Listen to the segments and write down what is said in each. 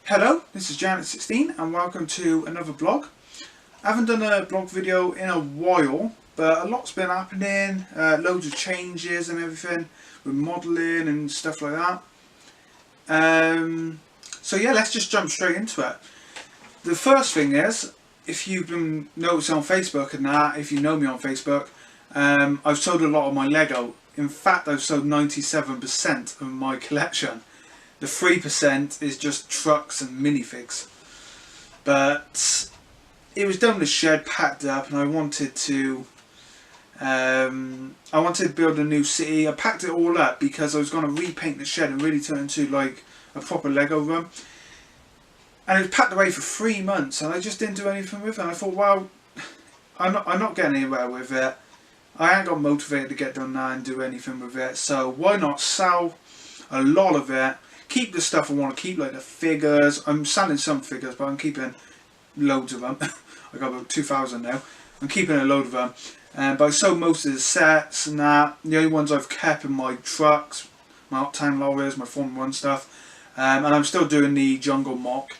Hello, this is Janet16 and welcome to another vlog. I haven't done a vlog video in a while, but a lot's been happening, loads of changes and everything with modelling and stuff like that. So yeah, let's just jump straight into it. The first thing is, if you've been noticing on Facebook and that, if you know me on Facebook, I've sold a lot of my Lego. In fact, I've sold 97% of my collection. The 3% is just trucks and minifigs. But it was done in the shed, packed up, and I wanted to build a new city. I packed it all up because I was going to repaint the shed and really turn it into like a proper Lego room. And it was packed away for 3 months, and I just didn't do anything with it. And I thought, well, I'm not getting anywhere with it. I ain't got motivated to get done now and do anything with it. So why not sell a lot of it? Keep the stuff I want to keep, like the figures. I'm selling some figures, but I'm keeping loads of them. I got about 2,000 now. I'm keeping a load of them. But I sold most of the sets and that. The only ones I've kept are my trucks, my Octane lorries, my Formula 1 stuff. And I'm still doing the Jungle Mock.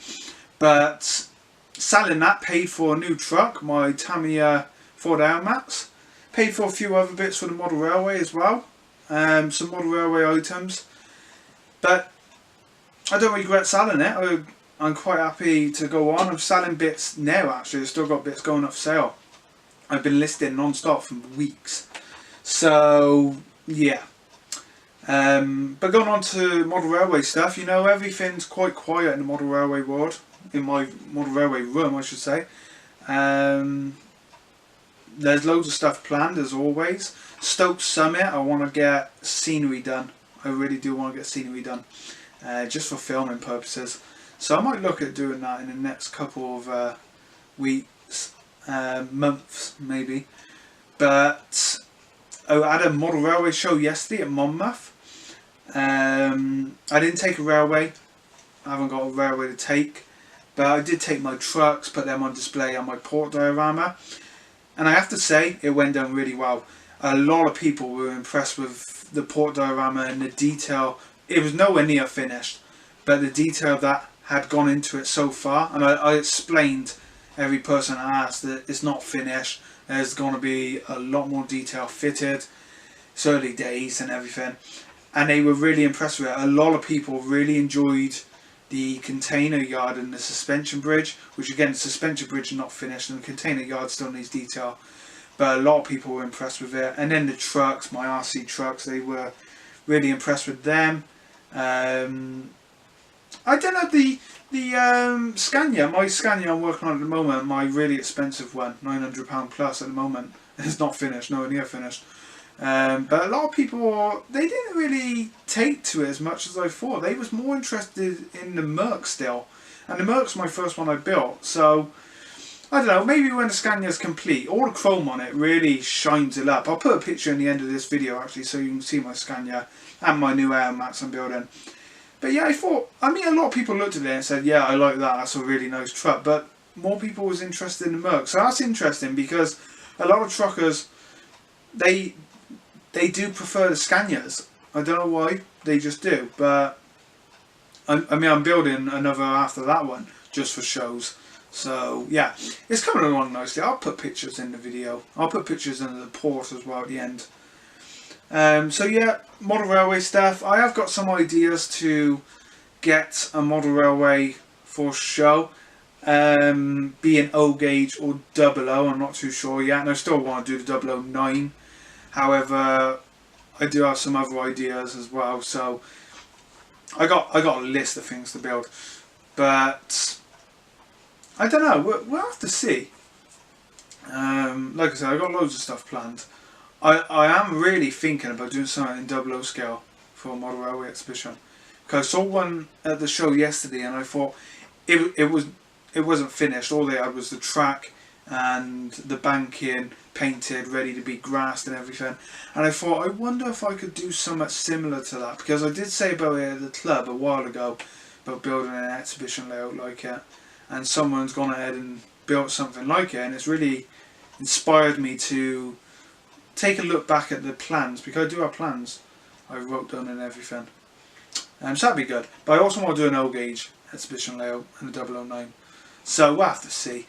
But selling that paid for a new truck, my Tamiya Ford Max. Paid for a few other bits for the model railway as well. Some model railway items. But I don't regret selling it. I'm quite happy to go on. I'm selling bits now actually. I've still got bits going up for sale. I've been listing non-stop for weeks. So yeah. But going on to model railway stuff, you know, everything's quite quiet in the model railway world. In my model railway room, I should say. There's loads of stuff planned as always. Stoke Summit, I want to get scenery done. I really do want to get scenery done. Just for filming purposes. So I might look at doing that in the next couple of weeks, months maybe. But I had a model railway show yesterday at Monmouth. I didn't take a railway. I haven't got a railway to take. But I did take my trucks, put them on display on my port diorama. And I have to say, it went down really well. A lot of people were impressed with the port diorama and the detail. It was nowhere near finished, but the detail that had gone into it so far, and I explained every person I asked that it's not finished. There's going to be a lot more detail fitted. It's early days and everything, and they were really impressed with it. A lot of people really enjoyed the container yard and the suspension bridge, which again, the suspension bridge is not finished and the container yard still needs detail, but a lot of people were impressed with it. And then the trucks, my RC trucks, they were really impressed with them. I don't know, the Scania, my Scania I'm working on at the moment, my really expensive one, £900 plus at the moment. It's not finished, nowhere near finished. But a lot of people, they didn't really take to it as much as I thought. They was more interested in the Merc still. And the Merc's my first one I built. So, I don't know, maybe when the Scania's complete, all the chrome on it really shines it up. I'll put a picture in the end of this video actually so you can see my Scania and my new Air Max I'm building. But yeah, I mean a lot of people looked at it and said, yeah, I like that, that's a really nice truck. But more people was interested in the Merc. So that's interesting because a lot of truckers, they do prefer the Scanias. I don't know why, they just do. But I mean, I'm building another after that one just for shows. So yeah, it's coming along nicely. I'll put pictures in the video. I'll put pictures in the port as well at the end. So yeah, model railway stuff. I have got some ideas to get a model railway for show. Be an O gauge or 00, I'm not too sure yet. And I still want to do the 009. However, I do have some other ideas as well. So I got a list of things to build. But I don't know, we'll have to see. Like I said, I got loads of stuff planned. I am really thinking about doing something in 00 scale for a model railway exhibition. Because I saw one at the show yesterday and I thought it wasn't finished. All they had was the track and the banking painted, ready to be grassed and everything. And I thought, I wonder if I could do something similar to that. Because I did say about it at the club a while ago, about building an exhibition layout like it. And someone's gone ahead and built something like it. And it's really inspired me to take a look back at the plans, because I do have plans I wrote down and everything. So that'd be good. But I also want to do an O gauge exhibition layout and the 009. So we'll have to see.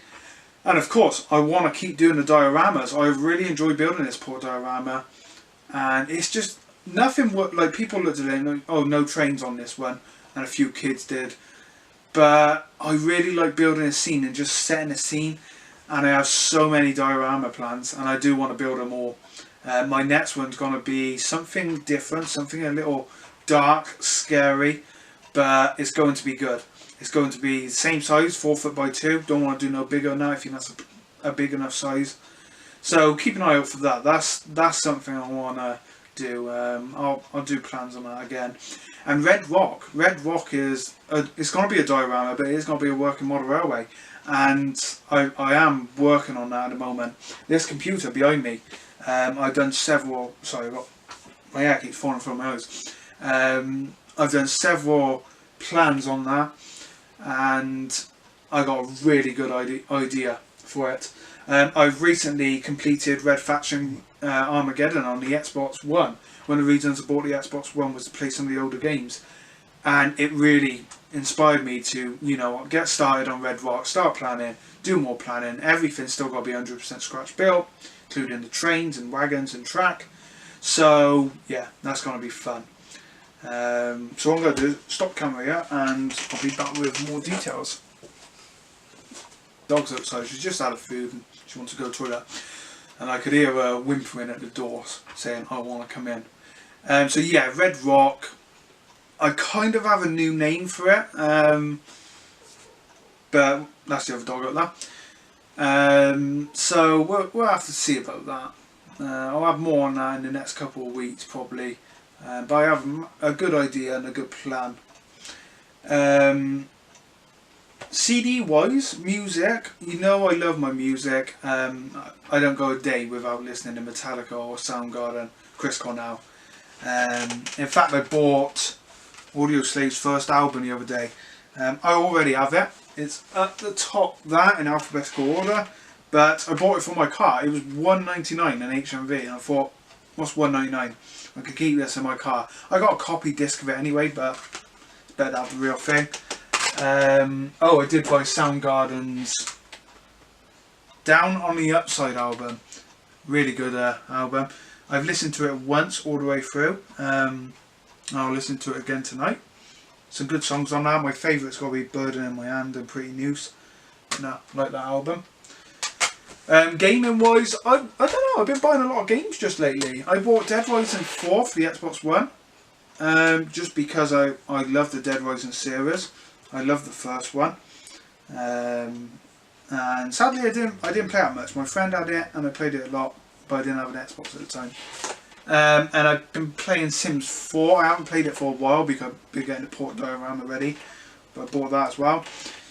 And of course, I want to keep doing the dioramas. I really enjoy building this port diorama, and it's just nothing like people looked at it and like, oh, no trains on this one, and a few kids did. But I really like building a scene and just setting a scene, and I have so many diorama plans, and I do want to build them all. My next one's going to be something different, something a little dark, scary, but it's going to be good. It's going to be the same size, 4 by 2. Don't want to do no bigger now. I think that's a big enough size. So keep an eye out for that. That's something I want to do. I'll do plans on that again. And Red Rock. Red Rock is it's going to be a diorama, but it is going to be a working model railway. And I am working on that at the moment. This computer behind me, I've done several. Sorry, my hair keeps falling from my nose. I've done several plans on that, and I got a really good idea for it. I've recently completed Red Faction Armageddon on the Xbox One. One of the reasons I bought the Xbox One was to play some of the older games, and it really inspired me to, you know, get started on Red Rock, start planning, do more planning. Everything's still got to be 100% scratch built, including the trains and wagons and track. So yeah, that's going to be fun. So what I'm going to do is stop camera here, and I'll be back with more details. Dog's outside, she's just out of food and she wants to go to the toilet, and I could hear her whimpering at the doors saying I want to come in. So yeah, Red Rock, I kind of have a new name for it, but that's the other dog out there. So we'll have to see about that. I'll have more on that in the next couple of weeks probably. But I have a good idea and a good plan. CD wise, music, you know I love my music. I don't go a day without listening to Metallica or Soundgarden, Chris Cornell. In fact, I bought Audioslave's first album the other day. I already have it. It's at the top that in alphabetical order, but I bought it for my car. It was $1.99 in HMV, and I thought, what's $1.99? I could keep this in my car. I got a copy disc of it anyway, but it's better to have the real thing. Oh, I did buy Soundgarden's Down on the Upside album. Really good album. I've listened to it once all the way through. I'll listen to it again tonight. Some good songs on that. My favourite's got to be Burden in My Hand and Pretty News. No, like that album. Gaming wise, I don't know, I've been buying a lot of games just lately. I bought Dead Rising 4 for the Xbox One, just because I love the Dead Rising series. I love the first one, and sadly I didn't play it much. My friend had it and I played it a lot, but I didn't have an Xbox at the time. And I've been playing Sims 4. I haven't played it for a while because I've been getting the port diorama ready, but I bought that as well.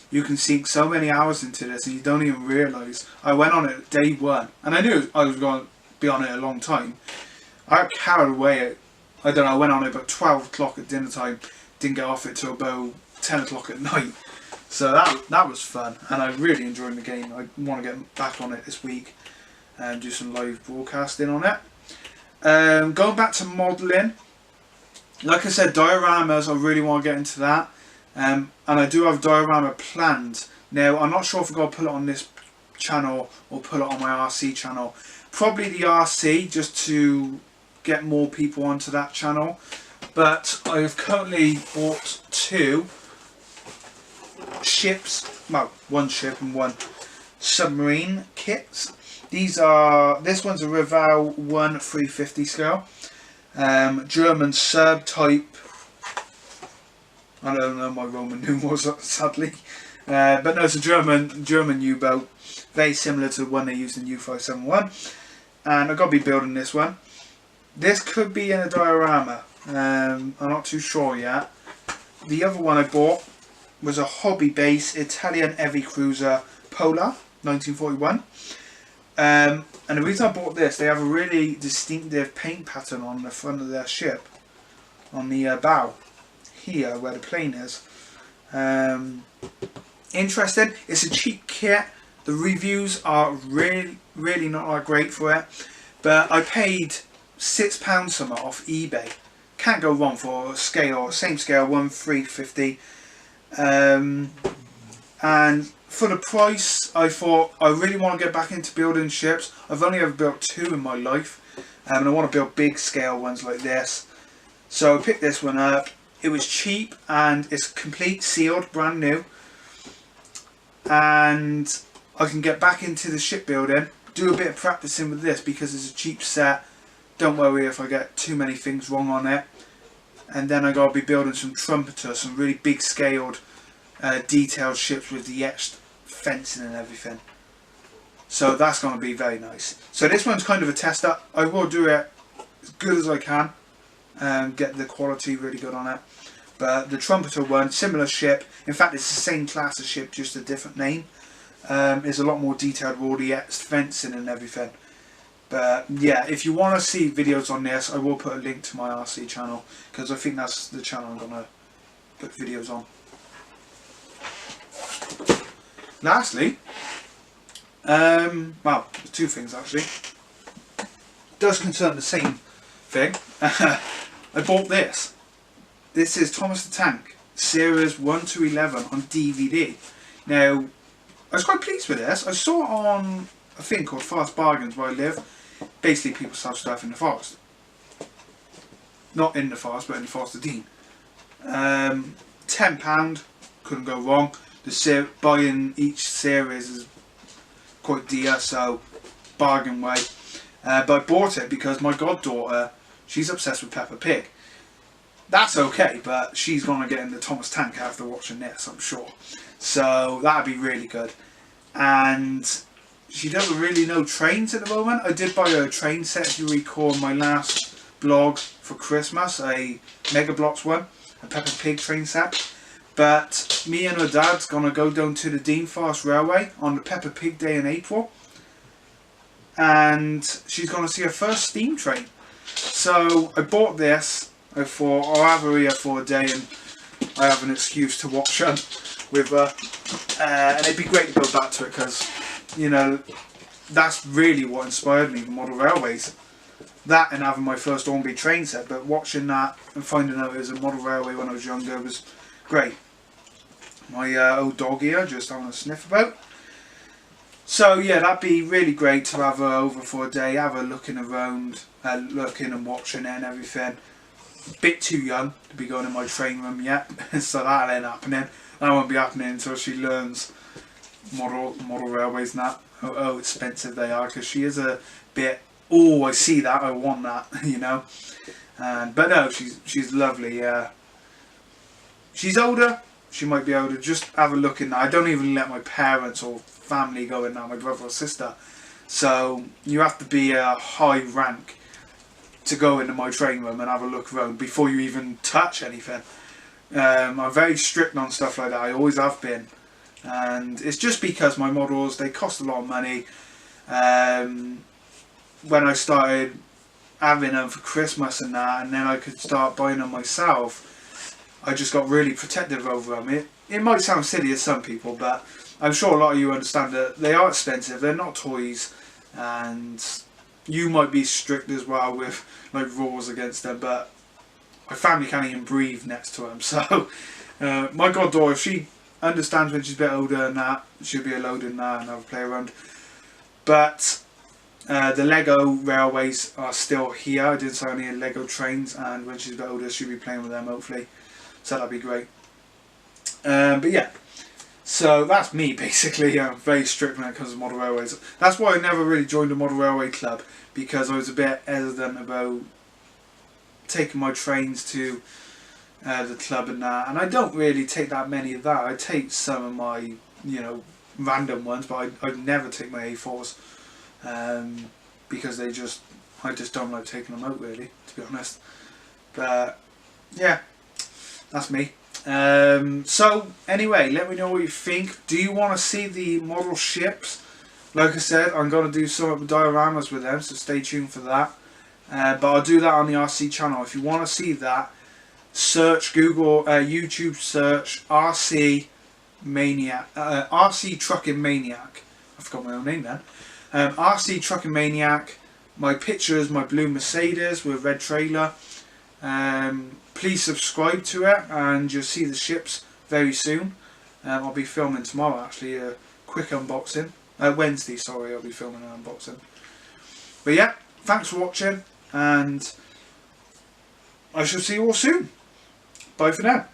You can sink so many hours into this and you don't even realise. I went on it day one, and I knew I was going to be on it a long time. I got carried away. I don't know, I went on it about 12 o'clock at dinner time, didn't get off it till about 10 o'clock at night. So that was fun, and I really enjoyed the game. I want to get back on it this week and do some live broadcasting on it. Going back to modelling, like I said, dioramas, I really want to get into that. And I do have a diorama planned. Now, I'm not sure if I'm going to put it on this channel or put it on my RC channel. Probably the RC, just to get more people onto that channel. But I've currently bought 2 ships, well, 1 ship and 1 submarine kits. This one's a Reval 1 350 scale. German sub type. I don't know my Roman numerals, sadly. But no, it's a German U-boat. Very similar to the one they used in U571. And I've got to be building this one. This could be in a diorama. I'm not too sure yet. The other one I bought was a hobby base Italian heavy cruiser Polar 1941. And the reason I bought this, they have a really distinctive paint pattern on the front of their ship. On the bow. Here where the plane is. Interesting. It's a cheap kit. The reviews are really not that great for it, but I paid £6 something off eBay. Can't go wrong for a scale, same scale, 1 350. And for the price, I thought I really want to get back into building ships. I've only ever built 2 in my life, and I want to build big scale ones like this. So I picked this one up. It was cheap and it's complete, sealed, brand new. And I can get back into the shipbuilding, do a bit of practicing with this because it's a cheap set. Don't worry if I get too many things wrong on it. And then I got to be building some trumpeters, some really big scaled, detailed ships with the etched fencing and everything. So that's going to be very nice. So this one's kind of a tester. I will do it as good as I can and get the quality really good on it. But the trumpeter one, similar ship. In fact, it's the same class of ship, just a different name. It's a lot more detailed with all the etched fencing and everything. But yeah, if you want to see videos on this, I will put a link to my RC channel, because I think that's the channel I'm going to put videos on. Lastly, well, there's 2 things actually. It does concern the same thing. I bought this. This is Thomas the Tank, series 1 to 11 on DVD. Now, I was quite pleased with this. I saw it on a thing called Fast Bargains where I live. Basically, people sell stuff in the forest. Not in the forest, but in the Forest of Dean. £10, couldn't go wrong. Buying each series is quite dear, so bargain way. But I bought it because my goddaughter, she's obsessed with Peppa Pig. That's okay, but she's going to get in the Thomas Tank after watching this, I'm sure. So that'd be really good. And she doesn't really know trains at the moment. I did buy her a train set, if you recall my last blog for Christmas, a Mega Bloks one, a Peppa Pig train set. But me and her dad's going to go down to the Dean Forest Railway on the Peppa Pig Day in April. And she's going to see her first steam train. So I bought this. I thought I'll have her here for a day and I have an excuse to watch her with her. And it'd be great to go back to it because, you know, that's really what inspired me, the model railways. That and having my first Hornby train set, but watching that and finding out it was a model railway when I was younger was great. My old dog here just having a sniff about. So yeah, that'd be really great to have her over for a day, have her looking around, looking and watching it and everything. Bit too young to be going in my train room yet, so that ain't happening. That won't be happening until she learns model railways and that. How expensive they are, because she is a bit, oh, I see that, I want that, you know. But no, she's lovely. She's older. She might be able to just have a look in that. I don't even let my parents or family go in now, my brother or sister. So you have to be a high rank to go into my train room and have a look around before you even touch anything. I'm very strict on stuff like that. I always have been. And it's just because my models, they cost a lot of money. When I started having them for Christmas and that, and then I could start buying them myself, I just got really protective over them. It might sound silly to some people, but I'm sure a lot of you understand that they are expensive. They're not toys, and you might be strict as well with like rules against them, but my family can't even breathe next to them. So my goddaughter, if she understands when she's a bit older and that, she'll be allowed in that and have a play around. But the Lego railways are still here. I didn't sell any Lego trains, and when she's a bit older she'll be playing with them hopefully, so that'll be great. But yeah, so that's me basically. I'm very strict when it comes to model railways. That's why I never really joined a model railway club, because I was a bit hesitant about taking my trains to the club and that, and I don't really take that many of that. I take some of my, you know, random ones, but I'd never take my A4s because I just don't like taking them out really, to be honest. But yeah, that's me. So anyway, let me know what you think. Do you want to see the model ships? Like I said, I'm going to do some of the dioramas with them, so stay tuned for that. But I'll do that on the RC channel. If you want to see that, search Google, YouTube search RC Maniac, RC Trucking Maniac. I forgot my own name then. RC Trucking Maniac. My picture is my blue Mercedes with red trailer. Please subscribe to it and you'll see the ships very soon. I'll be filming tomorrow actually, a quick unboxing. Wednesday, sorry, I'll be filming an unboxing. But yeah, thanks for watching, and I shall see you all soon. Bye for now.